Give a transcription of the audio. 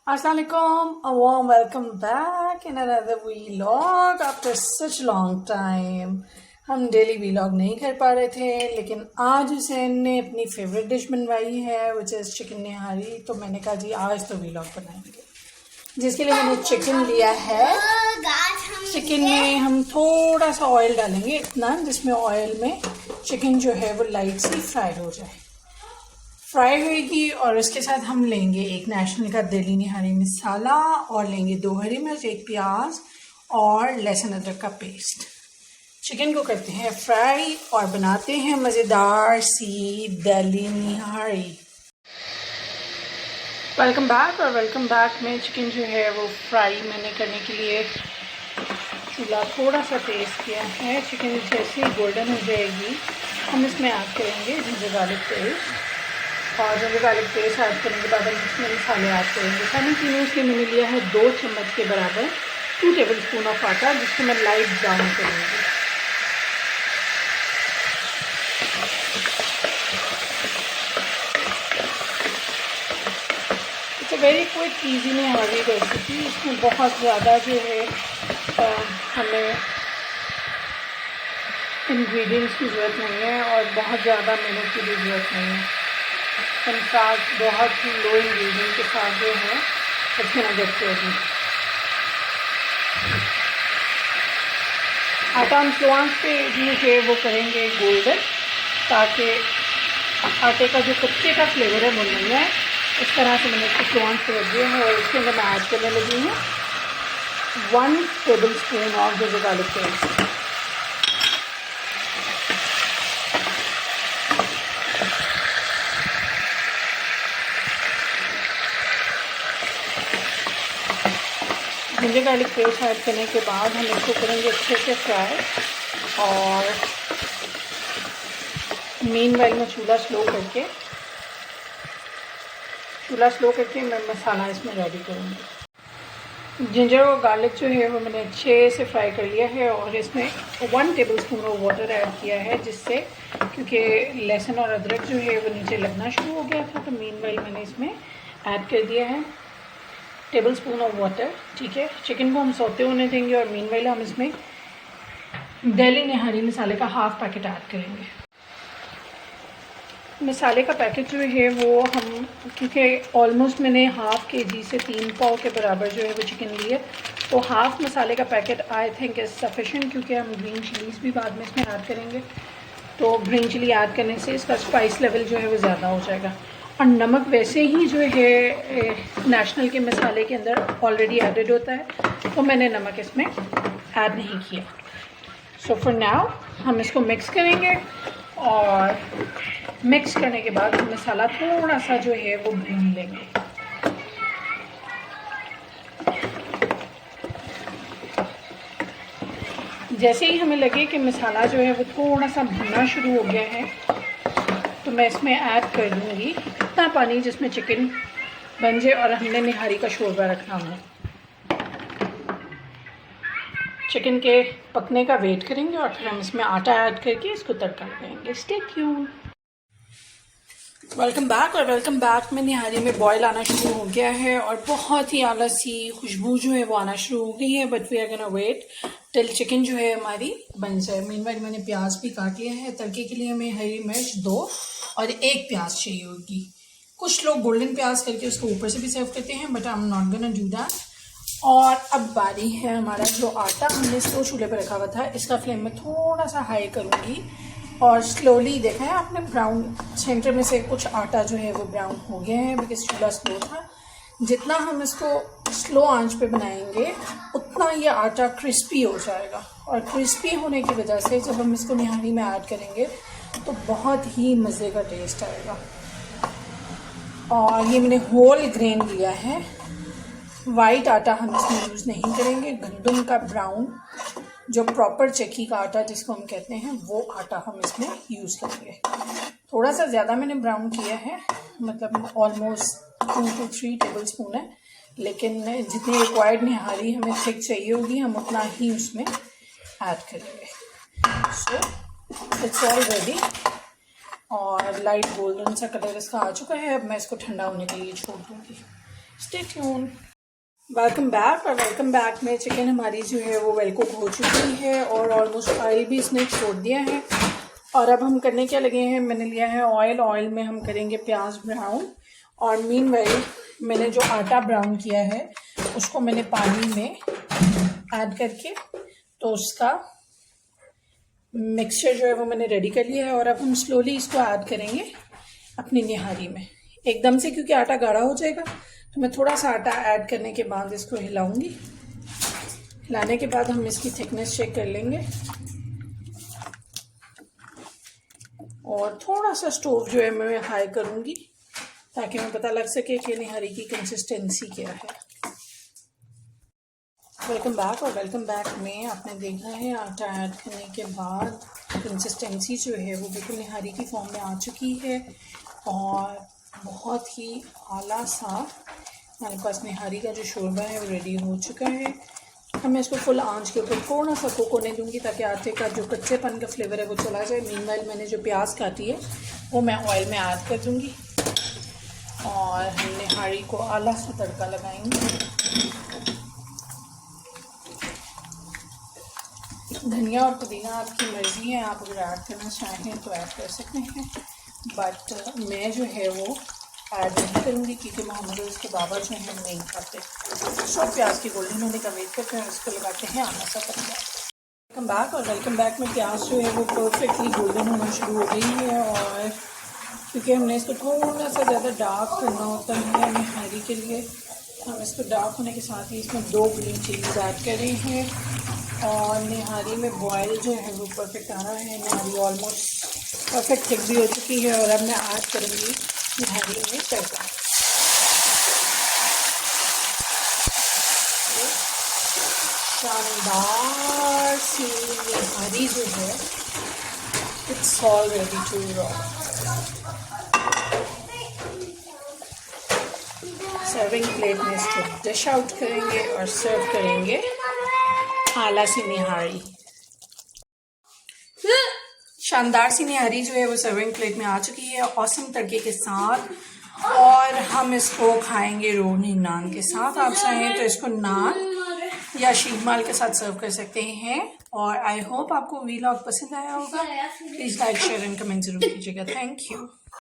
Assalamualaikum, a warm welcome back in another vlog after such long time। हम daily vlog नहीं कर पा रहे थे, लेकिन आज हुसैन ने अपनी फेवरेट डिश बनवाई है विच इज़ चिकन निहारी। तो मैंने कहा जी आज तो vlog बनाएंगे, जिसके लिए मैंने चिकन लिया है। चिकन में हम थोड़ा सा ऑयल डालेंगे, इतना जिसमें ऑयल में चिकन जो है वो लाइट सी फ्राई हो जाए, फ्राई होएगी। और उसके साथ हम लेंगे एक नेशनल का दिल्ली निहारी मसाला और लेंगे 2 हरी मिर्च, 1 प्याज और लहसुन अदरक का पेस्ट। चिकन को करते हैं फ्राई और बनाते हैं मज़ेदार सी दिल्ली निहारी। वेलकम बैक में चिकन जो है वो फ्राई मैंने करने के लिए चूल्हा थोड़ा सा तेज़ किया है। चिकन जैसे ही गोल्डन हो जाएगी हम इसमें ऐड करेंगे जिंजर गार्लिक पेस्ट, और जिंजर गार्लिक पेस्ट ऐड करने के बाद हम इसमें मसाले ऐड करेंगे। साइमल्टेनियसली मैंने लिया है 2 चम्मच के बराबर 2 टेबल स्पून ऑफ आटा, जिसको मैं लाइट ब्राउन करूँगी। It's a very quick easy nihari recipe. इसमें बहुत ज़्यादा जो है हमें इंग्रेडिएंट्स की ज़रूरत नहीं है और बहुत ज़्यादा मेहनत की भी ज़रूरत नहीं है। इनफैक्ट बहुत ही लो इंग्रेडिएंट के साथ जो है अच्छे नजर होगी। आटा हम स्लो आंच पे जो है वो करेंगे गोल्डन, ताकि आटे का जो कच्चे का फ्लेवर है वो नहीं है। इस तरह से मैंने इसको स्लो आंच पे रख दिया है और इसके अंदर मैं ऐड करने लगी हूँ 1 table spoon of ginger garlic paste. Ginger garlic paste add करने के बाद हम इसको करेंगे अच्छे से फ्राई। और मीनवाइल में चूल्हा स्लो करके मैं मसाला इसमें रेडी करूँगी। जिंजर और गार्लिक जो है वो मैंने अच्छे से फ्राई कर लिया है और इसमें 1 table spoon of water add किया है, जिससे क्योंकि लहसुन और अदरक जो है वो नीचे लगना शुरू हो गया था, तो मीनवाइल मैंने इसमें ऐड कर दिया है टेबल स्पून ऑफ वाटर। ठीक है, चिकन को हम सौते होने देंगे और मीनवाइल हम इसमें दिल्ली निहारी मसाले का हाफ पैकेट ऐड करेंगे। मसाले का पैकेट जो है वो हम, क्योंकि ऑलमोस्ट मैंने हाफ केजी से 3 पाव के बराबर जो है वो चिकन लिए, तो हाफ मसाले का packet I think is sufficient, क्योंकि हम ग्रीन चिलीज़ भी बाद में इसमें ऐड करेंगे। तो ग्रीन चिली ऐड करने से इसका स्पाइस लेवल जो है वो ज़्यादा हो जाएगा। और नमक वैसे ही जो है नेशनल के मसाले के अंदर ऑलरेडी एडेड होता है, तो मैंने नमक इसमें ऐड नहीं किया। सो फॉर नाउ हम इसको मिक्स करेंगे और मिक्स करने के बाद हम मसाला थोड़ा सा जो है वो भून लेंगे। जैसे ही हमें लगे कि मसाला जो है वो थोड़ा सा भुनना शुरू हो गया है, तो मैं इसमें ऐड कर दूँगी इतना पानी जिसमें चिकन बन जाए और हमने निहारी का शोरबा रखना हो। चिकन के पकने का वेट करेंगे और फिर हम इसमें आटा ऐड करके इसको तड़का लगाएंगे। Stay tuned. वेलकम बैक में निहारी में बॉयल आना शुरू हो गया है और बहुत ही आला सी खुशबू जो है वो आना शुरू हो गई है। But we are gonna wait till chicken जो है हमारी बन जाए। मीनवाइल मैंने प्याज भी काट लिया है। तड़के के लिए हमें हरी मिर्च 2 और 1 प्याज चाहिए होगी। कुछ लोग गोल्डन प्याज करके उसको ऊपर से भी सर्व करते हैं, but I am not gonna do that. और अब बारी है हमारा जो आटा हमने स्लो चूल्हे पर रखा हुआ था, इसका फ्लेम में थोड़ा सा हाई करूँगी और स्लोली देखा है आपने ब्राउन सेंटर में से कुछ आटा जो है वो ब्राउन हो गया है, बिकॉज चूल्हा स्लो था। जितना हम इसको स्लो आंच पे बनाएंगे उतना ये आटा क्रिस्पी हो जाएगा, और क्रिस्पी होने की वजह से जब हम इसको निहारी में ऐड करेंगे तो बहुत ही मज़े का टेस्ट आएगा। और ये मैंने होल ग्रेन लिया है, वाइट आटा हम इसमें यूज़ नहीं करेंगे। गंदम का ब्राउन जो प्रॉपर चक्की का आटा जिसको हम कहते हैं वो आटा हम इसमें यूज़ करेंगे। थोड़ा सा ज़्यादा मैंने ब्राउन किया है, मतलब ऑलमोस्ट 2 to 3 टेबल स्पून है, लेकिन जितनी रिक्वायर्ड निहारी हमें थिक चाहिए होगी हम उतना ही उसमें ऐड करेंगे। सो इट्स ऑल रेडी और लाइट गोल्डन सा कलर इसका आ चुका है। अब मैं इसको ठंडा होने के लिए छोड़ दूँगी। Stay tune. Welcome back. और वेलकम बैक में चिकन हमारी जो है वो वेल कुक हो चुकी है और ऑलमोस्ट ऑयल भी इसने छोड़ दिया है। और अब हम करने क्या लगे हैं, मैंने लिया है ऑयल में हम करेंगे प्याज ब्राउन। और मीनवाइल मैंने जो आटा ब्राउन किया है उसको मैंने पानी में ऐड करके तो उसका मिक्सचर जो है वो मैंने रेडी कर लिया है। और अब हम स्लोली इसको ऐड करेंगे अपनी निहारी में एकदम से, क्योंकि आटा गाढ़ा हो जाएगा। तो मैं थोड़ा सा आटा ऐड करने के बाद इसको हिलाऊंगी। हिलाने के बाद हम इसकी थिकनेस चेक कर लेंगे और थोड़ा सा स्टोव जो है मैं हाई करूंगी ताकि हमें पता लग सके कि निहारी की कंसिस्टेंसी क्या है। Welcome back. और वेलकम बैक में आपने देखा है आटा ऐड करने के बाद कंसिस्टेंसी जो है वो बिल्कुल निहारी की फॉर्म में आ चुकी है और बहुत ही आला सा हमारे पास निहारी का जो शोरबा है वो रेडी हो चुका है। अब मैं इसको फुल आंच के ऊपर थोड़ा सा कुक होने दूंगी ताकि आटे का जो कच्चेपन का फ्लेवर है वो चला जाए। मीनवाइल मैंने जो प्याज काटी है वो मैं ऑयल में ऐड कर दूंगी और हम निहारी को आला सा तड़का लगाएंगे। धनिया और पुदीना आपकी मर्ज़ी है, आप अगर ऐड करना चाहें तो ऐड कर सकते हैं, बट मैं जो है वो ऐड नहीं करूँगी क्योंकि मोहम्मद उसके बाबा जो हैं नहीं खाते। सो प्याज की गोल्डन होने का वेट करते हैं, उसको लगाते हैं आना सा तड़का। Welcome back. और वेलकम बैक में प्याज जो है वो परफेक्टली गोल्डन होना शुरू हो गई है और क्योंकि हमने इसको थोड़ा सा ज़्यादा डार्क करना होता है निहारी के लिए, हम इसको डार्क होने के साथ ही इसमें 2 ग्रीन चिलीज ऐड कर रहे हैं और निहारी में बॉयल जो है वो परफेक्ट आ रहा है। निहारी ऑलमोस्ट परफेक्ट थिक भी हो चुकी है और अब मैं ऐड करूँगी निहारी में तड़का। शानदार सी निहारी जो है it's all ready to rock. Serving plate में इसको डिश आउट करेंगे और सर्व करेंगे आला सी निहारी। शानदार सी निहारी जो है वो सर्विंग प्लेट में आ चुकी है ऑसम तड़के के साथ और हम इसको खाएंगे रोनी नान के साथ। आप चाहें तो इसको नान या शीखमाल के साथ सर्व कर सकते हैं। और आई होप आपको वीलॉग पसंद आया होगा। Please like share and comment जरूर कीजिएगा। Thank you.